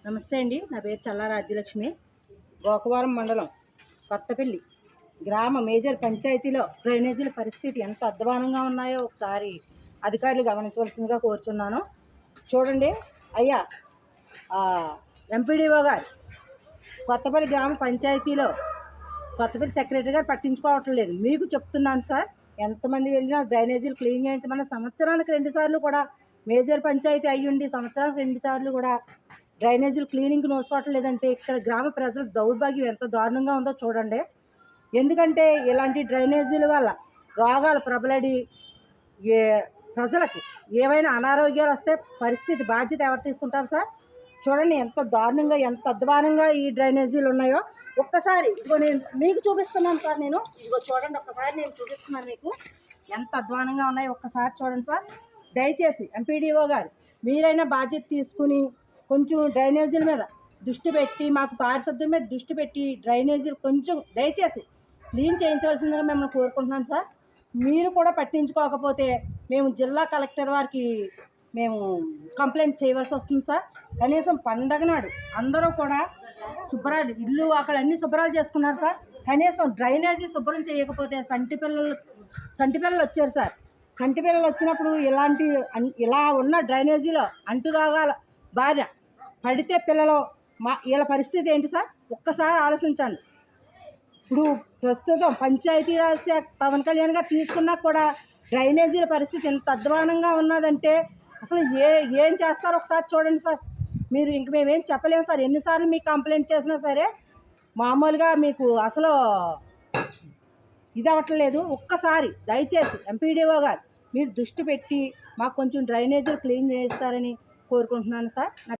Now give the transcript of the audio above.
నమస్తే అండి, నా పేరు చల్లా రాజ్యలక్ష్మి. గోకవరం మండలం కొత్తపల్లి గ్రామ మేజర్ పంచాయతీలో డ్రైనేజీల పరిస్థితి ఎంత అధ్వానంగా ఉన్నాయో ఒకసారి అధికారులు గమనించవలసిందిగా కోరుచున్నాను. చూడండి అయ్యా, ఎంపీడీఓ గారు కొత్తపల్లి గ్రామ పంచాయతీలో కొత్తపల్లి సెక్రటరీ గారు పట్టించుకోవట్లేదు. మీకు చెప్తున్నాను సార్, ఎంతమంది వెళ్ళినా డ్రైనేజీలు క్లీన్ చేయించమన్న సంవత్సరానికి 2 సార్లు కూడా మేజర్ పంచాయతీ అయ్యుండి సంవత్సరానికి 2 సార్లు కూడా డ్రైనేజీలు క్లీనింగ్కి నోసుకోవట్లేదంటే ఇక్కడ గ్రామ ప్రజల దౌర్భాగ్యం ఎంత దారుణంగా ఉందో చూడండి. ఎందుకంటే ఇలాంటి డ్రైనేజీల వల్ల రోగాలు ప్రబలడి ప్రజలకి ఏవైనా అనారోగ్యాలు వస్తే పరిస్థితి బాధ్యత ఎవరు తీసుకుంటారు సార్? చూడండి ఎంత దారుణంగా ఎంత అధ్వానంగా ఈ డ్రైనేజీలు ఉన్నాయో. ఒక్కసారి ఇదిగో నేను మీకు చూపిస్తున్నాను సార్, నేను ఇదిగో చూడండి, ఒక్కసారి నేను చూపిస్తున్నాను మీకు ఎంత అధ్వానంగా ఉన్నాయో. ఒక్కసారి చూడండి సార్, దయచేసి ఎంపీడీఓ గారు మీరైనా బాధ్యత తీసుకుని కొంచెం డ్రైనేజీల మీద దృష్టి పెట్టి, మాకు పారిశుద్ధ్యం మీద దృష్టి పెట్టి డ్రైనేజీలు కొంచెం దయచేసి క్లీన్ చేయించవలసిందిగా మిమ్మల్ని కోరుకుంటున్నాను సార్. మీరు కూడా పట్టించుకోకపోతే మేము జిల్లా కలెక్టర్ వారికి మేము కంప్లైంట్ చేయవలసి వస్తుంది సార్. కనీసం పండగ నాడు అందరూ కూడా శుభ్రాలు ఇల్లు అక్కడ అన్ని శుభ్రాలు చేసుకున్నారు సార్. కనీసం డ్రైనేజీ శుభ్రం చేయకపోతే సంటి పిల్లలు వచ్చారు సార్. సంటి పిల్లలు వచ్చినప్పుడు ఇలా ఉన్న డ్రైనేజీలో అంటురోగాల భార్య పడితే పిల్లలు వీళ్ళ పరిస్థితి ఏంటి సార్? ఒక్కసారి ఆలోచించండి. ఇప్పుడు ప్రస్తుతం పంచాయతీరాజ్ శాఖ పవన్ కళ్యాణ్ గారు తీసుకున్నా కూడా డ్రైనేజీల పరిస్థితి ఎంత అధ్వానంగా ఉన్నదంటే అసలు ఏం చేస్తారో ఒకసారి చూడండి సార్. మీరు ఇంక మేమేం చెప్పలేము సార్. ఎన్నిసార్లు మీకు కంప్లైంట్ చేసినా సరే మామూలుగా మీకు అసలు ఇది అవ్వట్లేదు. ఒక్కసారి దయచేసి ఎంపీడీఓ గారు మీరు దృష్టి పెట్టి మాకు కొంచెం డ్రైనేజీలు క్లీన్ చేస్తారని కోరుకుంటున్నాను సార్.